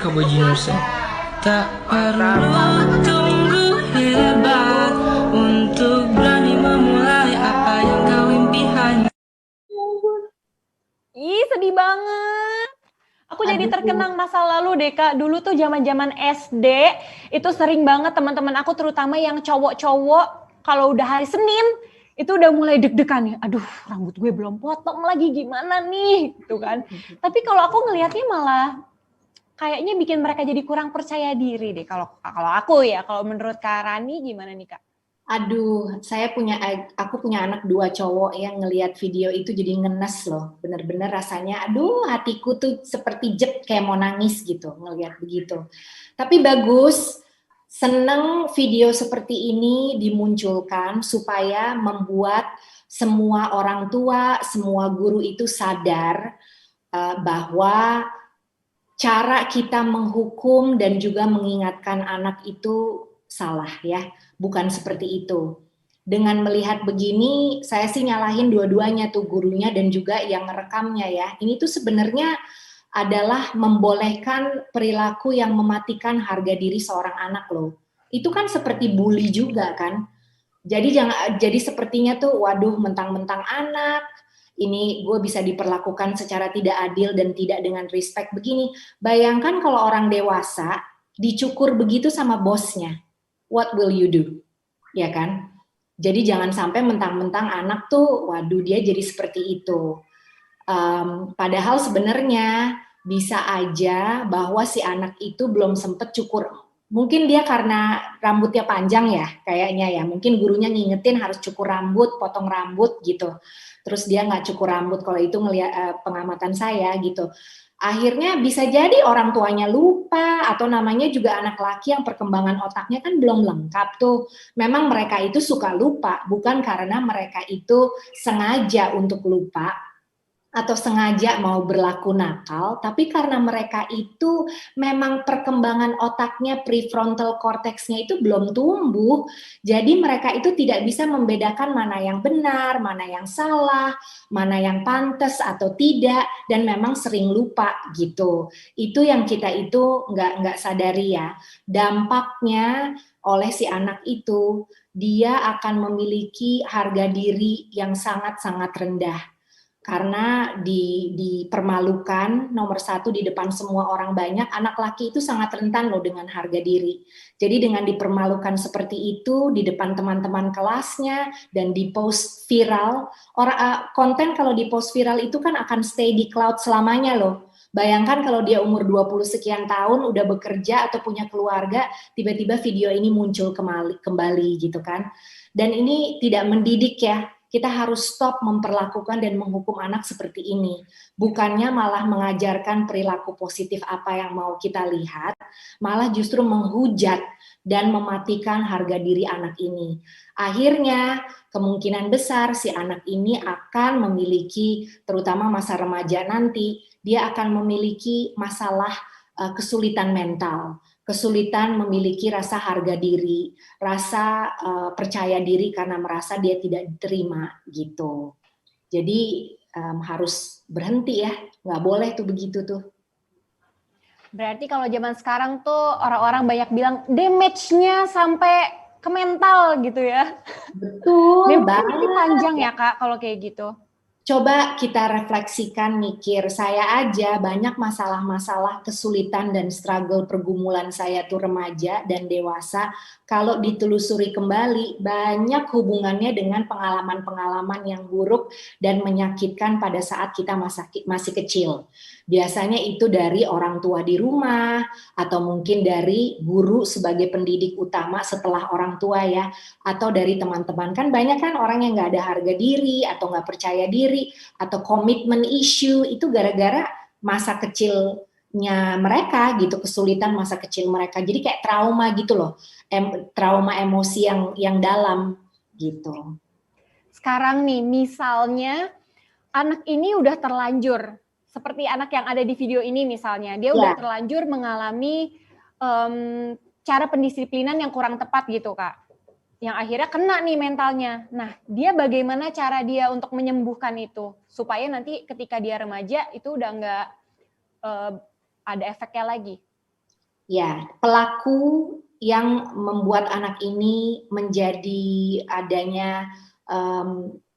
kebajikan. Tak perlu tunggu hebat untuk berani memulai apa yang kau impikan. Ih, sedih banget. Aku jadi terkenang masa lalu deh, Kak. Dulu tuh zaman-zaman SD, itu sering banget teman-teman aku, terutama yang cowok-cowok, kalau udah hari Senin, itu udah mulai deg-degan ya. Aduh, rambut gue belum potong lagi, gimana nih? Gitu kan. Tapi kalau aku ngelihatnya malah kayaknya bikin mereka jadi kurang percaya diri deh. Kalau aku ya, kalau menurut Kak Rani gimana nih, Kak? Aduh, aku punya anak 2 cowok yang ngelihat video itu jadi ngenes loh. Bener-bener rasanya, aduh hatiku tuh seperti jep kayak mau nangis gitu ngelihat begitu. Tapi bagus, seneng video seperti ini dimunculkan supaya membuat semua orang tua, semua guru itu sadar bahwa cara kita menghukum dan juga mengingatkan anak itu salah ya, bukan seperti itu. Dengan melihat begini, saya sih nyalahin dua-duanya tuh, gurunya dan juga yang ngerekamnya ya. Ini tuh sebenarnya adalah membolehkan perilaku yang mematikan harga diri seorang anak loh. Itu kan seperti bully juga kan. Jadi sepertinya tuh waduh mentang-mentang anak ini gue bisa diperlakukan secara tidak adil dan tidak dengan respect begini. Bayangkan kalau orang dewasa dicukur begitu sama bosnya. What will you do? Ya kan? Jadi jangan sampai mentang-mentang anak tuh, waduh dia jadi seperti itu. Padahal sebenarnya bisa aja bahwa si anak itu belum sempet cukur. Mungkin dia karena rambutnya panjang ya, kayaknya ya. Mungkin gurunya ngingetin harus cukur rambut, potong rambut gitu. Terus dia nggak cukur rambut, kalau itu ngelihat pengamatan saya gitu. Akhirnya bisa jadi orang tuanya lupa, atau namanya juga anak laki yang perkembangan otaknya kan belum lengkap tuh. Memang mereka itu suka lupa, bukan karena mereka itu sengaja untuk lupa, atau sengaja mau berlaku nakal, tapi karena mereka itu memang perkembangan otaknya prefrontal cortexnya itu belum tumbuh, jadi mereka itu tidak bisa membedakan mana yang benar, mana yang salah, mana yang pantas atau tidak, dan memang sering lupa gitu. Itu yang kita itu nggak sadari ya. Dampaknya oleh si anak itu, dia akan memiliki harga diri yang sangat-sangat rendah. Karena dipermalukan nomor 1 di depan semua orang banyak, anak laki itu sangat rentan loh dengan harga diri. Jadi dengan dipermalukan seperti itu di depan teman-teman kelasnya dan di post viral, konten kalau di post viral itu kan akan stay di cloud selamanya loh. Bayangkan kalau dia umur 20 sekian tahun udah bekerja atau punya keluarga, tiba-tiba video ini muncul kembali gitu kan. Dan ini tidak mendidik ya. Kita harus stop memperlakukan dan menghukum anak seperti ini. Bukannya malah mengajarkan perilaku positif apa yang mau kita lihat, malah justru menghujat dan mematikan harga diri anak ini. Akhirnya, kemungkinan besar si anak ini akan memiliki, terutama masa remaja nanti, dia akan memiliki masalah kesulitan mental, kesulitan memiliki rasa harga diri, rasa percaya diri karena merasa dia tidak diterima gitu. Jadi harus berhenti ya, nggak boleh tuh begitu tuh. Berarti kalau zaman sekarang tuh orang-orang banyak bilang damage-nya sampai ke mental gitu ya. Betul banget. Ini panjang ya Kak kalau kayak gitu. Coba kita refleksikan, mikir, saya aja banyak masalah-masalah kesulitan dan struggle pergumulan saya tuh remaja dan dewasa, kalau ditelusuri kembali, banyak hubungannya dengan pengalaman-pengalaman yang buruk dan menyakitkan pada saat kita masih kecil. Biasanya itu dari orang tua di rumah, atau mungkin dari guru sebagai pendidik utama setelah orang tua ya, atau dari teman-teman. Kan banyak kan orang yang nggak ada harga diri, atau nggak percaya diri, atau komitmen issue, itu gara-gara masa kecilnya mereka gitu, kesulitan masa kecil mereka. Jadi kayak trauma gitu loh, trauma emosi yang dalam gitu. Sekarang nih, misalnya anak ini udah terlanjur, seperti anak yang ada di video ini misalnya, dia udah terlanjur mengalami cara pendisiplinan yang kurang tepat gitu Kak, yang akhirnya kena nih mentalnya. Nah, dia bagaimana cara dia untuk menyembuhkan itu, supaya nanti ketika dia remaja itu udah nggak ada efeknya lagi? Ya, pelaku yang membuat anak ini menjadi adanya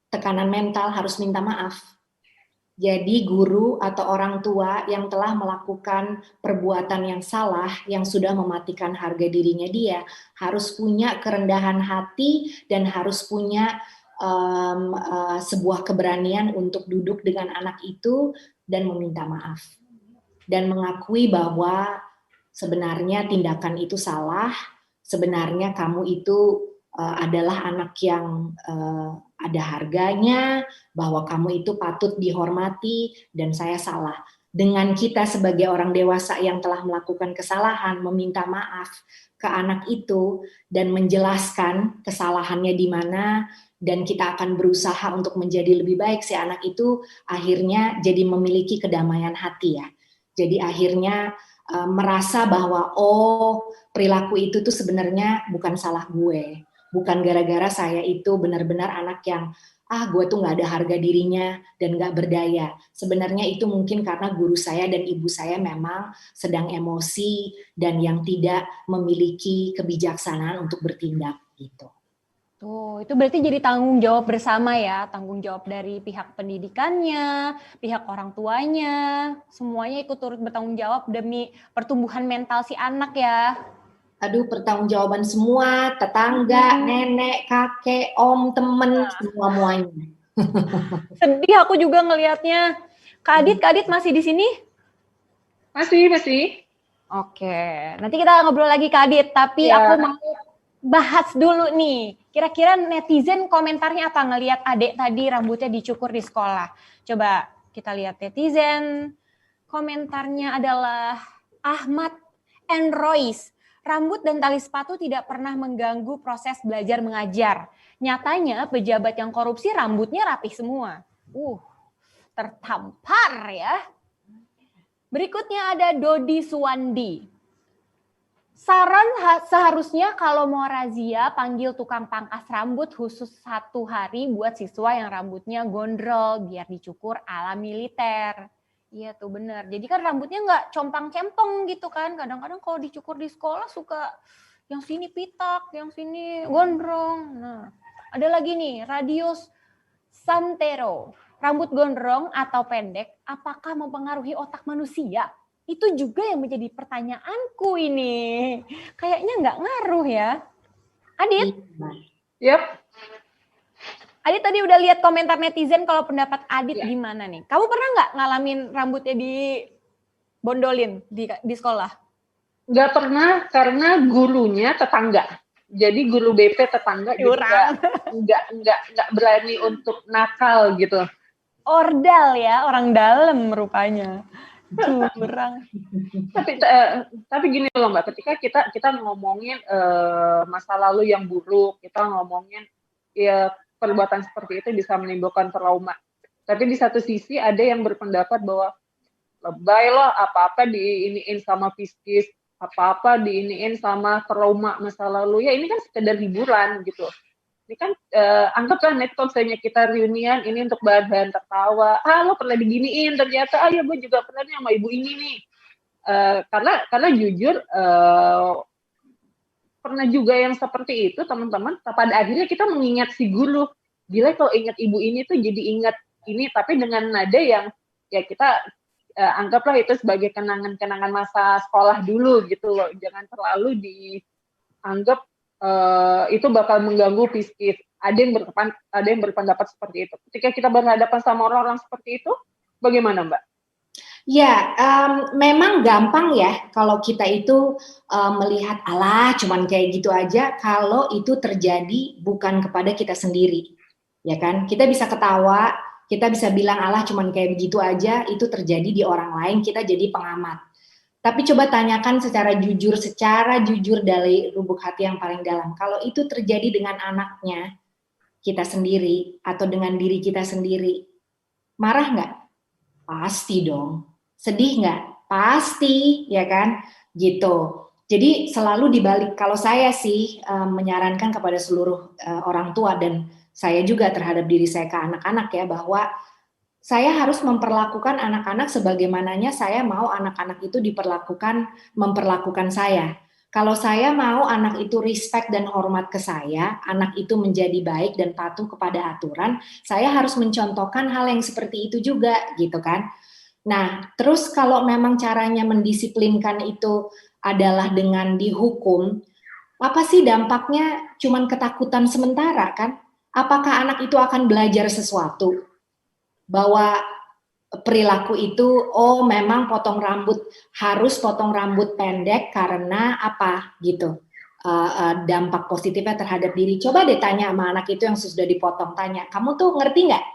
tekanan mental harus minta maaf. Jadi guru atau orang tua yang telah melakukan perbuatan yang salah, yang sudah mematikan harga dirinya dia, harus punya kerendahan hati dan harus punya sebuah keberanian untuk duduk dengan anak itu dan meminta maaf. Dan mengakui bahwa sebenarnya tindakan itu salah, sebenarnya kamu itu adalah anak yang ada harganya, bahwa kamu itu patut dihormati, dan saya salah. Dengan kita sebagai orang dewasa yang telah melakukan kesalahan, meminta maaf ke anak itu, dan menjelaskan kesalahannya di mana, dan kita akan berusaha untuk menjadi lebih baik, si anak itu akhirnya jadi memiliki kedamaian hati ya. Jadi akhirnya merasa bahwa perilaku itu tuh sebenarnya bukan salah gue. Bukan gara-gara saya itu benar-benar anak yang gue tuh nggak ada harga dirinya dan nggak berdaya. Sebenarnya itu mungkin karena guru saya dan ibu saya memang sedang emosi dan yang tidak memiliki kebijaksanaan untuk bertindak gitu. Tuh, itu berarti jadi tanggung jawab bersama ya, tanggung jawab dari pihak pendidikannya, pihak orang tuanya, semuanya ikut turut bertanggung jawab demi pertumbuhan mental si anak ya. Aduh, pertanggungjawaban semua, tetangga, nenek, kakek, om, temen, semua-muanya. Sedih aku juga ngelihatnya. Kak Adit masih di sini? Masih. Oke, nanti kita ngobrol lagi Kak Adit, tapi aku mau bahas dulu nih. Kira-kira netizen komentarnya apa ngelihat adik tadi rambutnya dicukur di sekolah? Coba kita lihat netizen. Komentarnya adalah Ahmad and Royce. Rambut dan tali sepatu tidak pernah mengganggu proses belajar mengajar. Nyatanya pejabat yang korupsi rambutnya rapih semua. Tertampar ya. Berikutnya ada Dodi Suwandi. Saran seharusnya kalau mau razia panggil tukang pangkas rambut khusus 1 hari buat siswa yang rambutnya gondrong biar dicukur ala militer. Iya tuh benar. Jadi kan rambutnya nggak compang-cempong gitu kan. Kadang-kadang kalau dicukur di sekolah suka yang sini pitak, yang sini gondrong. Nah, ada lagi nih, Radius Santero. Rambut gondrong atau pendek, apakah mempengaruhi otak manusia? Itu juga yang menjadi pertanyaanku ini. Kayaknya nggak ngaruh ya. Adit? Yep. Adit tadi udah lihat komentar netizen, kalau pendapat Adit gimana nih? Kamu pernah nggak ngalamin rambutnya dibondolin di sekolah? Nggak pernah, karena gurunya tetangga. Jadi guru BP tetangga juga nggak berani untuk nakal gitu. Ordal ya, orang dalam rupanya. Curang. Tapi gini loh Mbak, ketika kita ngomongin masa lalu yang buruk, kita ngomongin ya perbuatan seperti itu bisa menimbulkan trauma. Tapi di satu sisi ada yang berpendapat bahwa lebay loh, apa-apa diiniin sama piskis, apa-apa diiniin sama trauma masa lalu. Ya ini kan sekedar hiburan gitu. Ini kan anggaplah misalnya kita reunian ini untuk bahan tertawa. Lo pernah diginiin ternyata, ya gue juga pernah nih sama ibu ini nih. Karena jujur pernah juga yang seperti itu teman-teman. Pada akhirnya kita mengingat si guru. Gila kalau ingat ibu ini tuh jadi ingat ini, tapi dengan nada yang ya kita anggaplah itu sebagai kenangan-kenangan masa sekolah dulu gitu loh. Jangan terlalu dianggap itu bakal mengganggu psikis. Ada yang berpendapat seperti itu. Ketika kita berhadapan sama orang-orang seperti itu, bagaimana Mbak? Ya, memang gampang ya kalau kita itu melihat alah cuman kayak gitu aja kalau itu terjadi bukan kepada kita sendiri. Ya kan? Kita bisa ketawa, kita bisa bilang alah cuman kayak begitu aja, itu terjadi di orang lain, kita jadi pengamat. Tapi coba tanyakan secara jujur dari lubuk hati yang paling dalam. Kalau itu terjadi dengan anaknya kita sendiri atau dengan diri kita sendiri, marah nggak? Pasti dong. Sedih nggak? Pasti, ya kan? Gitu. Jadi selalu dibalik. Kalau saya sih menyarankan kepada seluruh orang tua dan saya juga terhadap diri saya ke anak-anak ya, bahwa saya harus memperlakukan anak-anak sebagaimananya saya mau anak-anak itu memperlakukan saya. Kalau saya mau anak itu respect dan hormat ke saya, anak itu menjadi baik dan patuh kepada aturan, saya harus mencontohkan hal yang seperti itu juga, gitu kan. Nah, terus kalau memang caranya mendisiplinkan itu adalah dengan dihukum, apa sih dampaknya? Cuman ketakutan sementara kan? Apakah anak itu akan belajar sesuatu? Bahwa perilaku itu, oh memang harus potong rambut pendek karena apa gitu. Dampak positifnya terhadap diri. Coba deh tanya sama anak itu yang sudah dipotong, tanya, kamu tuh ngerti nggak?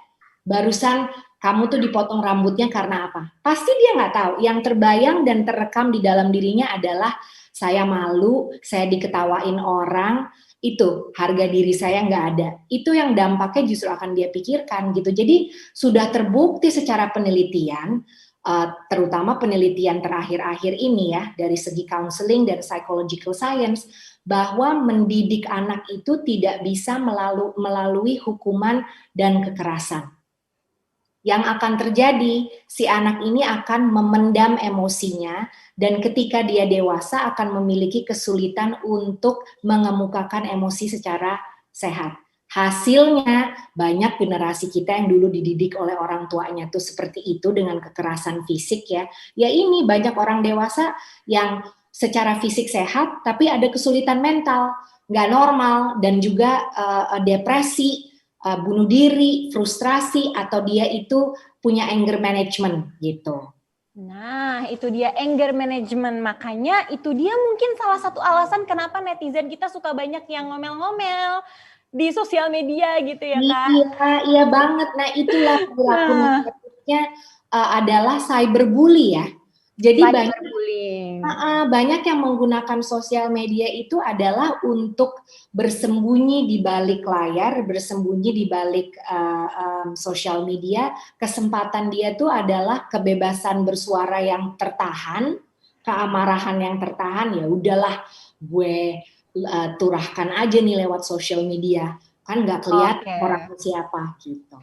Barusan kamu tuh dipotong rambutnya karena apa? Pasti dia nggak tahu. Yang terbayang dan terekam di dalam dirinya adalah saya malu, saya diketawain orang, itu harga diri saya nggak ada. Itu yang dampaknya justru akan dia pikirkan gitu. Jadi sudah terbukti secara penelitian, terutama penelitian terakhir-akhir ini ya dari segi counseling dan psychological science, bahwa mendidik anak itu tidak bisa melalui hukuman dan kekerasan. Yang akan terjadi, si anak ini akan memendam emosinya dan ketika dia dewasa akan memiliki kesulitan untuk mengemukakan emosi secara sehat. Hasilnya banyak generasi kita yang dulu dididik oleh orang tuanya tuh seperti itu dengan kekerasan fisik ya. Ya ini banyak orang dewasa yang secara fisik sehat tapi ada kesulitan mental, nggak normal dan juga depresi, bunuh diri, frustrasi, atau dia itu punya anger management gitu. Nah, itu dia anger management. Makanya itu dia mungkin salah satu alasan kenapa netizen kita suka banyak yang ngomel-ngomel di sosial media gitu ya, Kak? Iya banget. Nah, itulah perilaku negatifnya adalah cyberbully ya. Jadi banyak yang menggunakan sosial media itu adalah untuk bersembunyi di balik layar, bersembunyi di balik sosial media. Kesempatan dia tuh adalah kebebasan bersuara yang tertahan, keamarahan yang tertahan. Ya udahlah, gue turahkan aja nih lewat sosial media. Kan nggak kelihatan orang siapa gitu.